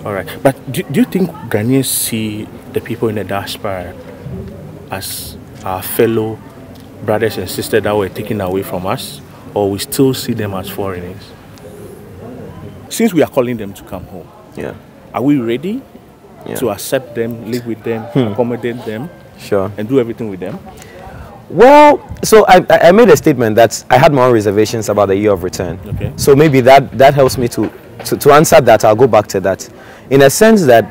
All right. But do you think Ghanaians see the people in the diaspora as our fellow brothers and sisters that were taken away from us, or we still see them as foreigners? Since we are calling them to come home, Yeah. are we ready to accept them, live with them, accommodate them, and do everything with them? Well, so I made a statement that I had my own reservations about the year of return. Okay. So maybe that helps me to answer that. I'll go back to that. In a sense that,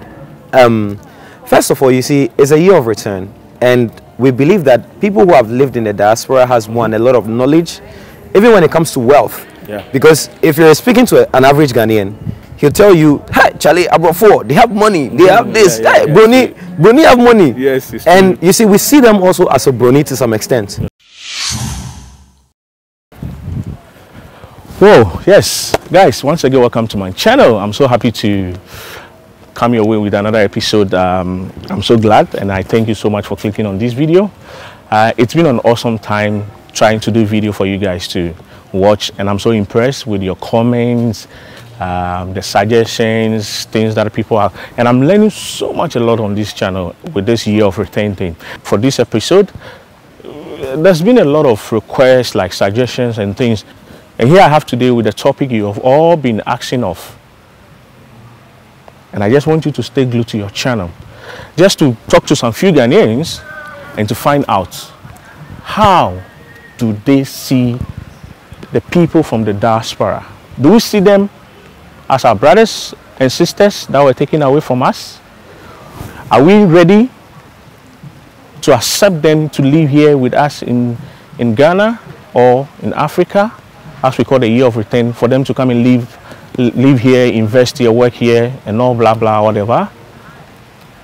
first of all, you see, it's a year of return. And we believe that people who have lived in the diaspora has won a lot of knowledge, even when it comes to wealth. Yeah. Because if you're speaking to an average Ghanaian, he'll tell you, "Hey, Charlie, I brought four. They have money. They have this. Hey, Brony have money." Yes, it's and true. you see, we see them also as a Brony to some extent. Whoa, yes. Guys, once again, welcome to my channel. I'm so happy to come your way with another episode. I'm so glad, and I thank you so much for clicking on this video. It's been an awesome time trying to do video for you guys to watch, and I'm so impressed with your comments, the suggestions, things that people have, and I'm learning so much a lot on this channel with this year of return thing. For this episode, there's been a lot of requests, like suggestions and things, and here I have today with the topic you have all been asking of, and I just want you to stay glued to your channel just to talk to some few Ghanaians and to find out how do they see the people from the diaspora. Do we see them as our brothers and sisters that were taken away from us? Are we ready to accept them to live here with us in Ghana or in Africa, as we call the year of return, for them to come and live here, invest here, work here, and all blah blah whatever?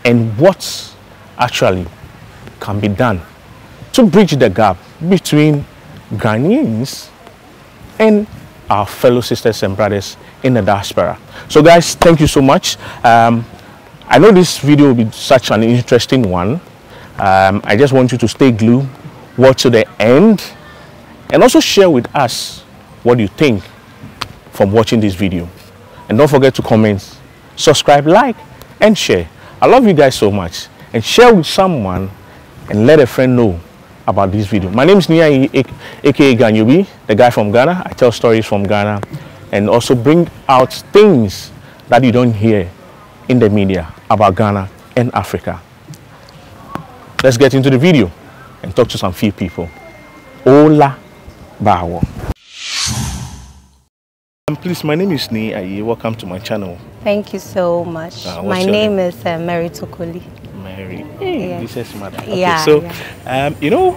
And what actually can be done to bridge the gap between Ghanaians and our fellow sisters and brothers in the diaspora? So guys, thank you so much. I know this video will be such an interesting one. I just want you to stay glued, watch to the end, and also share with us what you think from watching this video. And don't forget to comment, subscribe, like, and share. I love you guys so much. And share with someone and let a friend know about this video. My name is Niiayi, aka Ganyobi, the guy from Ghana. I tell stories from Ghana and also bring out things that you don't hear in the media about Ghana and Africa. Let's get into the video and talk to some few people. Hola, Bawo. Please, my name is Niiayi. Welcome to my channel. Thank you so much. My name is Mary Tokoli. Mary. Hey, yes. This is Mother. Okay, yeah. So, you know,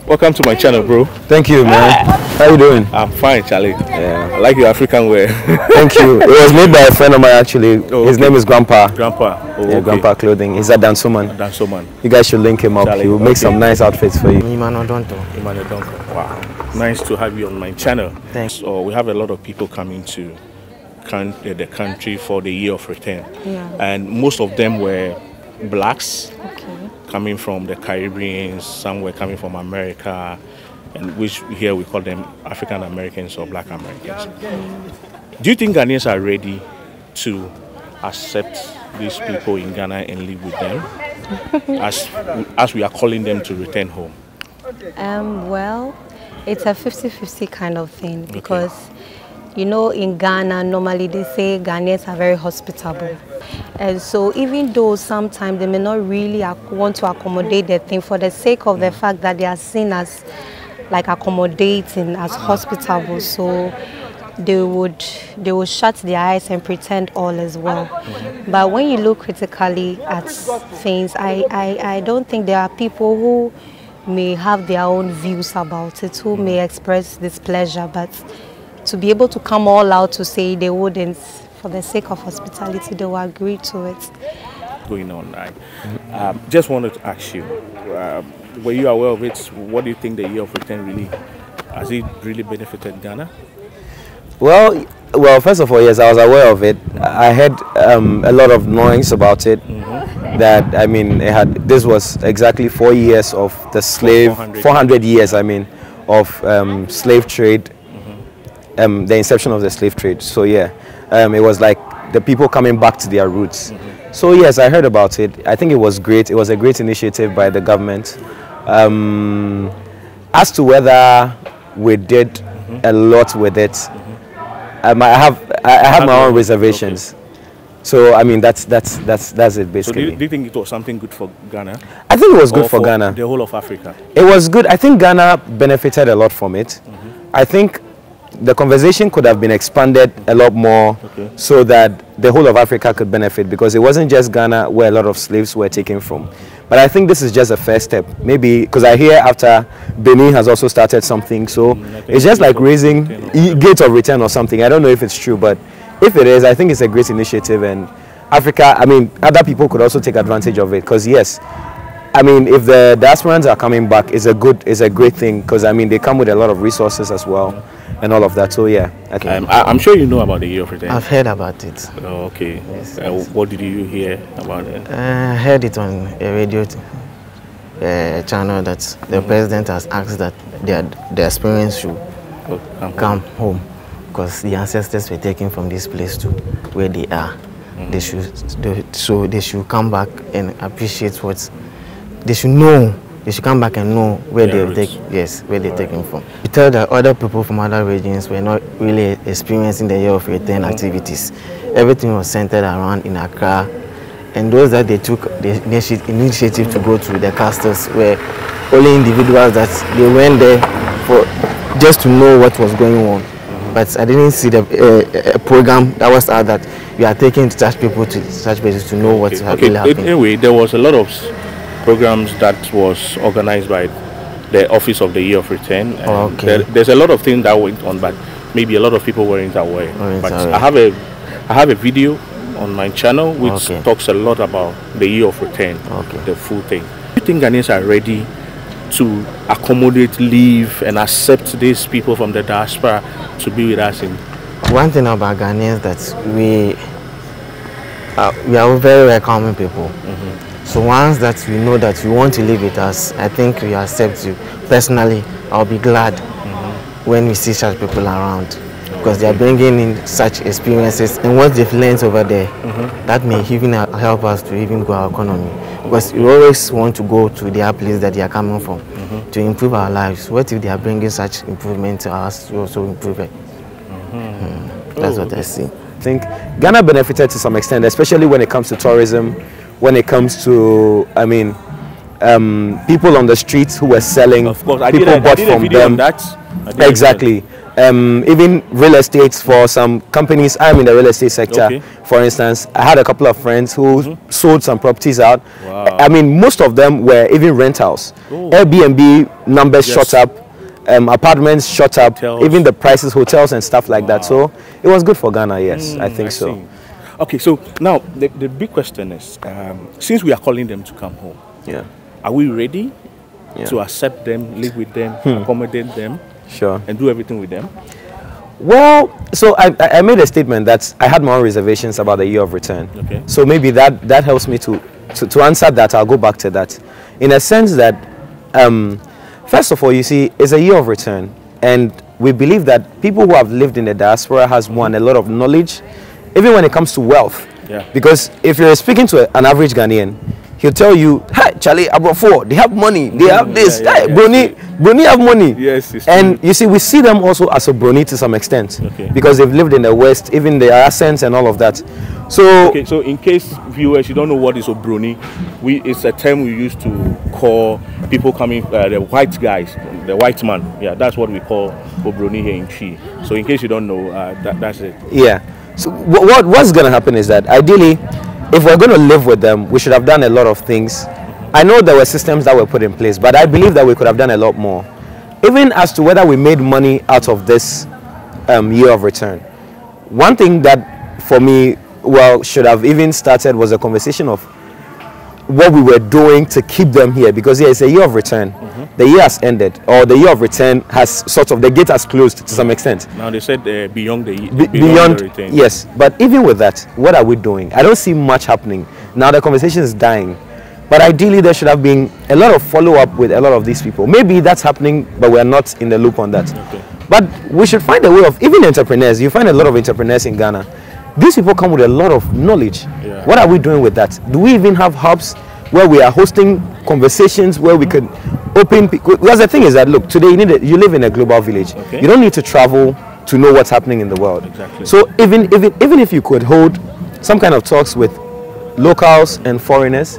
welcome to my channel, bro. Thank you, man. How you doing? I'm fine, Charlie. Yeah. I like your African wear. Thank you. It was made by a friend of mine, actually. Oh, his name is Grandpa. Grandpa. Oh, yeah, okay. Grandpa Clothing. He's at Dansoman. Dansoman. You guys should link him up. Charlie, He will make some nice outfits for you. Wow. Nice to have you on my channel. Thanks. So we have a lot of people coming to the country for the year of return. Yeah. And most of them were blacks, Okay. coming from the Caribbean, some were coming from America, and which here we call them African Americans or Black Americans. Do you think Ghanaians are ready to accept these people in Ghana and live with them as we are calling them to return home? Well, it's a 50-50 kind of thing because, you know, in Ghana, normally they say Ghanaians are very hospitable. And so even though sometimes they may not really want to accommodate their thing for the sake of the fact that they are seen as like accommodating, as hospitable, so they would shut their eyes and pretend all is well. But when you look critically at things, I don't think there are people who may have their own views about it, who may express displeasure, but to be able to come all out to say they wouldn't, for the sake of hospitality, they will agree to it. Going on, right? Just wanted to ask you, were you aware of it? What do you think the year of return really, has it really benefited Ghana? Well, first of all, yes, I was aware of it. I heard a lot of noise about it. That, I mean, this was exactly 4 years of the slave, 400 years, I mean, of slave trade, the inception of the slave trade. So yeah, it was like the people coming back to their roots. So yes, I heard about it. I think it was great. It was a great initiative by the government. As to whether we did a lot with it, I have my own reservations. Okay. So I mean that's it basically. So do you think it was something good for Ghana? I think it was good for Ghana. The whole of Africa. It was good. I think Ghana benefited a lot from it. I think the conversation could have been expanded a lot more, so that the whole of Africa could benefit, because it wasn't just Ghana where a lot of slaves were taken from. But I think this is just a first step. Maybe because I hear after Benin has also started something, so it's just like raising gate of return or something. I don't know if it's true, but if it is, I think it's a great initiative, and Africa, I mean, other people could also take advantage of it, because yes, I mean, if the diasporans are coming back, it's a great thing, because I mean, they come with a lot of resources as well, and all of that. So yeah, I'm sure you know about the Year of Return. I've heard about it. Oh, okay. Yes, what did you hear about it? I heard it on a radio channel that the president has asked that the experience should come home, because the ancestors were taken from this place to where they are. They should come back and appreciate what they should know. They should come back and know where they're taken from. We tell that other people from other regions were not really experiencing the Year of Return activities. Everything was centered around in Accra, and those that they took the initiative to go to the castles were only individuals that they went there for just to know what was going on. But I didn't see a program that was out that we are taking such people to such places to know what's really happening. Anyway, there was a lot of programs that was organized by the Office of the Year of Return. There's a lot of things that went on, but maybe a lot of people weren't aware. I have a video on my channel which talks a lot about the Year of Return, the full thing. Do you think Ghanaians are ready to accommodate, live, and accept these people from the diaspora to be with us? One thing about Ghanaians that we are very welcoming people. So once that we know that you want to live with us, I think we accept you. Personally, I'll be glad when we see such people around, because they are bringing in such experiences, and what they've learned over there, that may even help us to even grow our economy. Because we always want to go to their place that they are coming from to improve our lives. What if they are bringing such improvement to us to also improve it? That's what I see. I think Ghana benefited to some extent, especially when it comes to tourism, when it comes to, I mean, people on the streets who were selling. Of course, I did a video on that. Exactly. Even real estate for some companies. I'm in the real estate sector. For instance, I had a couple of friends who sold some properties out. I mean, most of them were even rentals. Airbnb numbers shot up, apartments shot up, even the prices, hotels and stuff like that. So it was good for Ghana, yes, I think so. Okay, so now the big question is, since we are calling them to come home, are we ready to accept them, live with them, accommodate them? And do everything with them? Well, so I made a statement that I had my own reservations about the Year of Return. So maybe that helps me to answer that. I'll go back to that. In a sense that, first of all, you see, it's a Year of Return. And we believe that people who have lived in the diaspora has won a lot of knowledge, even when it comes to wealth. Because if you're speaking to an average Ghanaian, he'll tell you, hey, Charlie, Abrafo, they have money, they have this, Brony have money. And you see, we see them also as a Brony to some extent, because they've lived in the West, even their accents and all of that. So, so in case viewers, you don't know what is Obroni, it's a term we used to call people coming, the white guys, the white man. Yeah, that's what we call Obroni here in Chi. So in case you don't know, that's it. Yeah. So what's going to happen is that ideally, if we're going to live with them, we should have done a lot of things. I know there were systems that were put in place, but I believe that we could have done a lot more. Even as to whether we made money out of this Year of Return. One thing that for me, should have even started was a conversation of what we were doing to keep them here, because it's a Year of Return. The year has ended, or the Year of Return has the gate has closed to some extent. Now they said beyond the return. Yes, but even with that, what are we doing? I don't see much happening. Now the conversation is dying, but ideally there should have been a lot of follow-up with a lot of these people. Maybe that's happening, but we're not in the loop on that. But we should find a way of, even entrepreneurs, you find a lot of entrepreneurs in Ghana. These people come with a lot of knowledge. Yeah. What are we doing with that? Do we even have hubs where we are hosting conversations where we could open? Because the thing is that, look, today you live in a global village. Okay. You don't need to travel to know what's happening in the world. Exactly. So even if you could hold some kind of talks with locals and foreigners,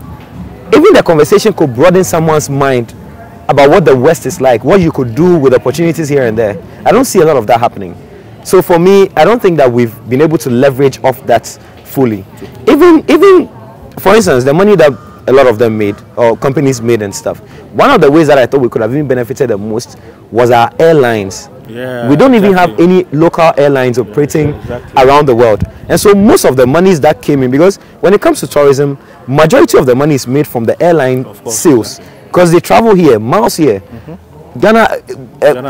even the conversation could broaden someone's mind about what the West is like, what you could do with opportunities here and there. I don't see a lot of that happening. So for me, I don't think that we've been able to leverage off that fully. Even for instance, the money that a lot of them made, or companies made and stuff, one of the ways that I thought we could have even benefited the most was our airlines. Yeah, we don't even have any local airlines operating around the world. And so most of the monies that came in, because when it comes to tourism, majority of the money is made from the airline sales, because they travel here, miles here. Ghana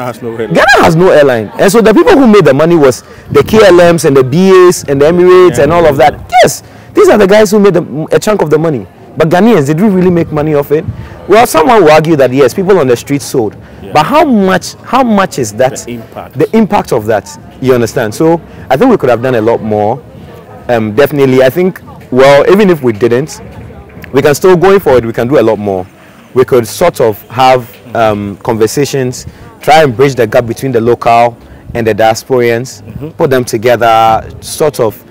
has no airline. And so the people who made the money was the KLMs and the BAs and the Emirates and all of that. Yes, these are the guys who made a chunk of the money. But Ghanaians, did we really make money off it? Well, someone will argue that yes, people on the street sold. But how much is that? The impact of that, you understand? So I think we could have done a lot more. Definitely, I think, well, even if we didn't, we can still, going forward, we can do a lot more. We could sort of have conversations, try and bridge the gap between the local and the diasporians, put them together, sort of,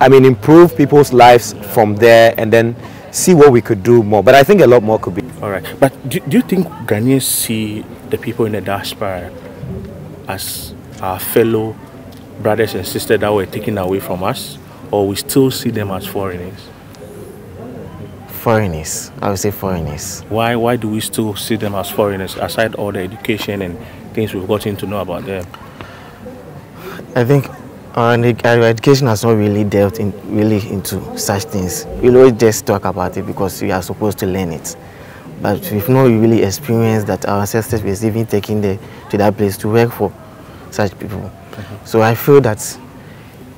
I mean, improve people's lives from there, and then see what we could do more. But I think a lot more could be. All right. But do you think Ghanaians see the people in the diaspora as our fellow brothers and sisters that were taken away from us, or we still see them as foreigners? Foreigners. I would say foreigners. Why do we still see them as foreigners, aside all the education and things we've gotten to know about them? I think our education has not really delved into such things. We always just talk about it because we are supposed to learn it. But we've not really experienced that our ancestors were even taken to that place to work for such people. So I feel that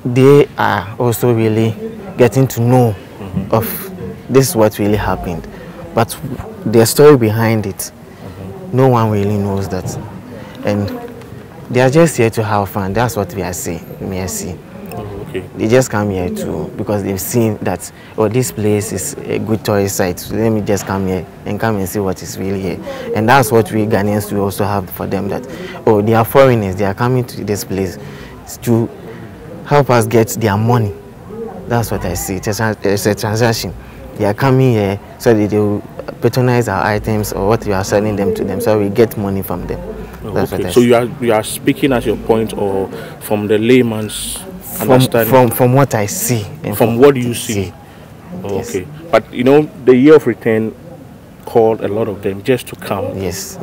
they are also really getting to know of this is what really happened. But the story behind it, no one really knows that. And they are just here to have fun. That's what we are seeing. They just come here because they've seen that, oh, this place is a good tourist site, so let me just come here and see what is really here. And that's what we Ghanaians do also have for them, that, oh, they are foreigners, they are coming to this place to help us get their money. That's what I see. It's a transaction. They are coming here so that they will patronize our items or what we are selling them to them, so we get money from them. That's what I see. So you are speaking as your point, or from the layman's understanding? From what I see. And from what you see. Yes. Okay. But you know, the year of return called a lot of them just to come. Yes.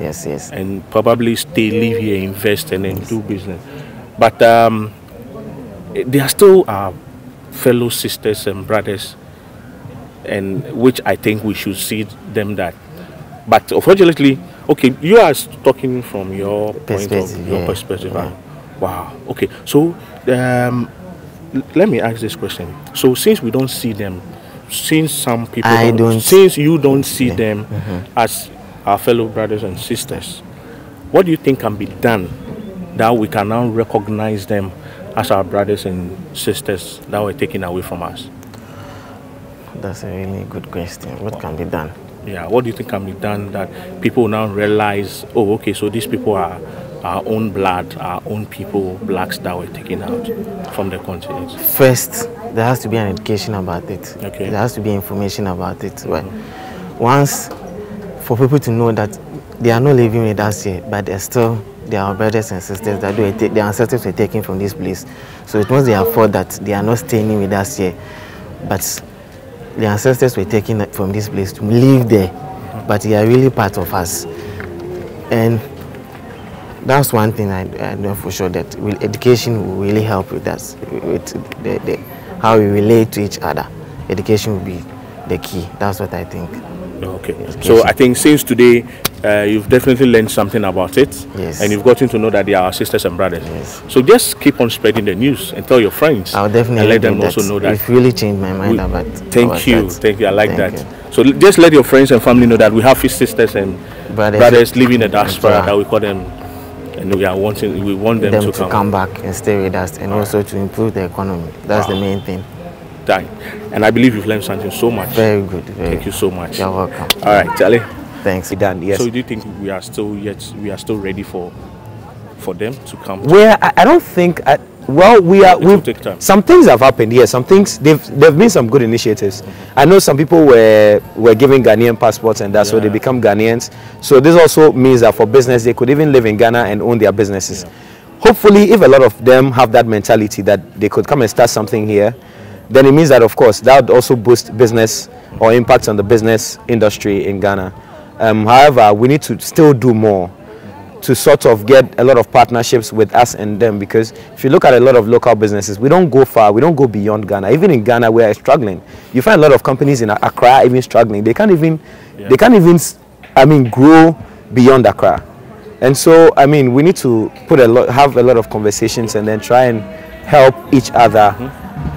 And probably stay, live here, invest, and then do business. But they are still our fellow sisters and brothers, and which I think we should see them that. But unfortunately, okay, you are talking from your perspective. Wow. Okay. So let me ask this question. So since we don't see them, since some people since you don't see them as our fellow brothers and sisters, what do you think can be done that we can now recognize them as our brothers and sisters that were taken away from us? That's a really good question. What can be done? Yeah, what do you think can be done that people now realize, oh, okay, so these people are our own blood, our own people, blacks that were taken out from the continent? First, there has to be an education about it. Okay. There has to be information about it. Right? Once, for people to know that they are not living with us here, but they're still our brothers and sisters that their ancestors were taken from this place. So it was their fault that they are not staying with us here, but the ancestors were taken from this place to live there, but they are really part of us. And that's one thing I know for sure, that education will really help with us, with how we relate to each other. Education will be the key. That's what I think. Okay. So I think since today, you've definitely learned something about it. Yes. And you've gotten to know that they are our sisters and brothers. Yes. So just keep on spreading the news and tell your friends. I'll definitely and let them also know that. It's really changed my mind about Thank you. I like Thank that. you. So just let your friends and family know that we have sisters and brothers living in the diaspora, that we call them And we want them to come back and stay with us, and also to improve the economy. That's the main thing. And I believe you've learned something so much. Very good. Thank you so much. You're welcome. All right, Charlie. Thanks. Done. Yes. So do you think we are still ready for them to come? Well, I don't think. Well, we've take time. Some things have happened. Yes, some things there've been some good initiatives. I know some people were given Ghanaian passports and that, so they become Ghanaians. So this also means that for business, they could even live in Ghana and own their businesses. Yeah. Hopefully, if a lot of them have that mentality that they could come and start something here, then it means that, of course, that would also boost business or impact on the business industry in Ghana. However, we need to still do more to sort of get a lot of partnerships with us and them, because if you look at a lot of local businesses, we don't go far, we don't go beyond Ghana. Even in Ghana, we are struggling. You find a lot of companies in Accra even struggling. They can't even, grow beyond Accra. And so, we need to have a lot of conversations and then try and help each other.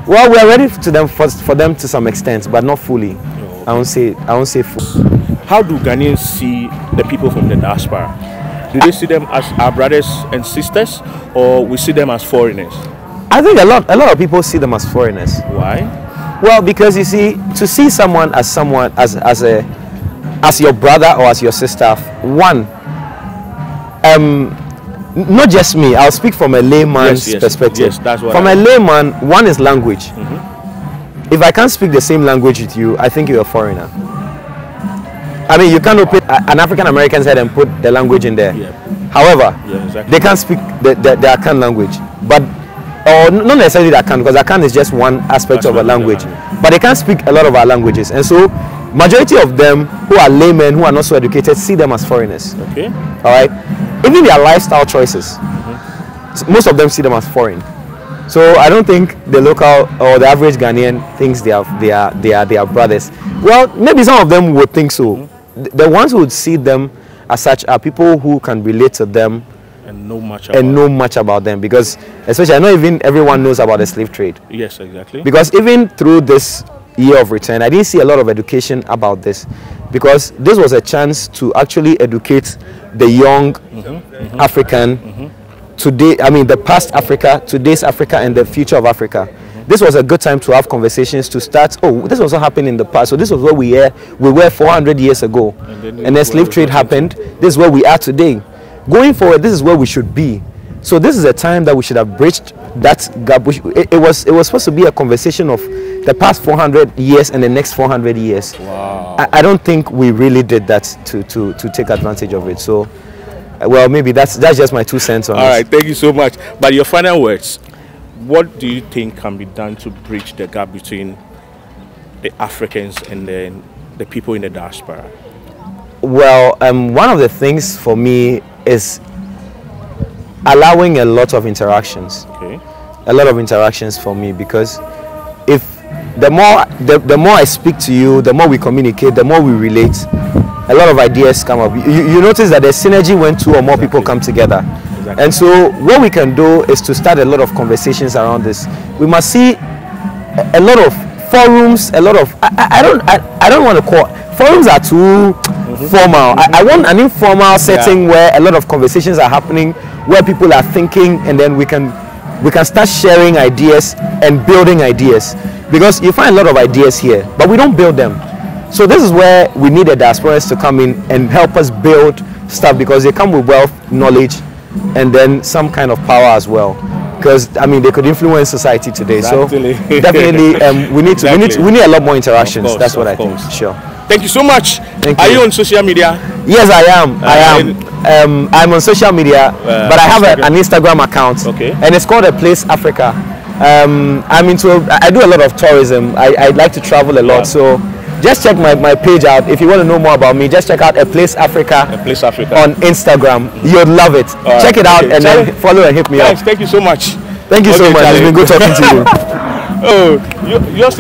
Well, we are ready for them to some extent, but not fully. I won't say full. How do Ghanaians see the people from the diaspora? Do they see them as our brothers and sisters, or we see them as foreigners? I think a lot of people see them as foreigners. Why? Well, because you see, to see someone as your brother or as your sister, one, not just me. I'll speak from a layman's perspective. Yes, that's what from a layman, one is language. If I can't speak the same language with you, I think you're a foreigner. You can't open an African American's head and put the language in there. Yeah. However, they can't speak the Akan language, or not necessarily the Akan, because Akan is just one aspect of a language. But they can't speak a lot of our languages, and so majority of them who are laymen, who are not so educated, see them as foreigners. Okay. All right. Even their lifestyle choices, most of them see them as foreign. So I don't think the local or the average Ghanaian thinks they are brothers. Well, maybe some of them would think so. The ones who would see them as such are people who can relate to them and know much about them, because especially I know even everyone knows about the slave trade. Yes, exactly. Because even through this year of return, I didn't see a lot of education about this, because this was a chance to actually educate the young African today, the past Africa, today's Africa, and the future of Africa. This was a good time to have conversations to start. Oh, this was what happened in the past. So this was where we were 400 years ago. And then slave trade happened. This is where we are today. Going forward, this is where we should be. So this is a time that we should have bridged that gap. It was supposed to be a conversation of the past 400 years and the next 400 years. Wow. I don't think we really did that to take advantage of it. So, well, maybe that's just my 2 cents on it. All right, thank you so much. But your final words. What do you think can be done to bridge the gap between the Africans and then the people in the diaspora? Well, one of the things for me is allowing a lot of interactions. Okay. A lot of interactions for me, because if the more I speak to you, the more we communicate, the more we relate, a lot of ideas come up. You notice that the synergy when 2 or more people come together. Exactly. And so what we can do is to start a lot of conversations around this. We must see a lot of forums, a lot of I don't want to call forums are too formal. I want an informal setting where a lot of conversations are happening, where people are thinking, and then we can start sharing ideas and building ideas, because you find a lot of ideas here, but we don't build them. So this is where we need the diasporans to come in and help us build stuff, because they come with wealth, knowledge, and then some kind of power as well, because they could influence society today. Exactly. So definitely we need a lot more interactions. Course, that's what I think. Sure. Thank you so much. Are you on social media? Yes, I am. I'm on social media, but I have an Instagram account. Okay. And it's called A Place Africa. I do a lot of tourism. I like to travel a lot, so just check my page out. If you want to know more about me, just check out A Place Africa, on Instagram. You'll love it. Check it out, and then follow and hit me up. Thank you so much. Thank you so much. It's been good talking to you. You're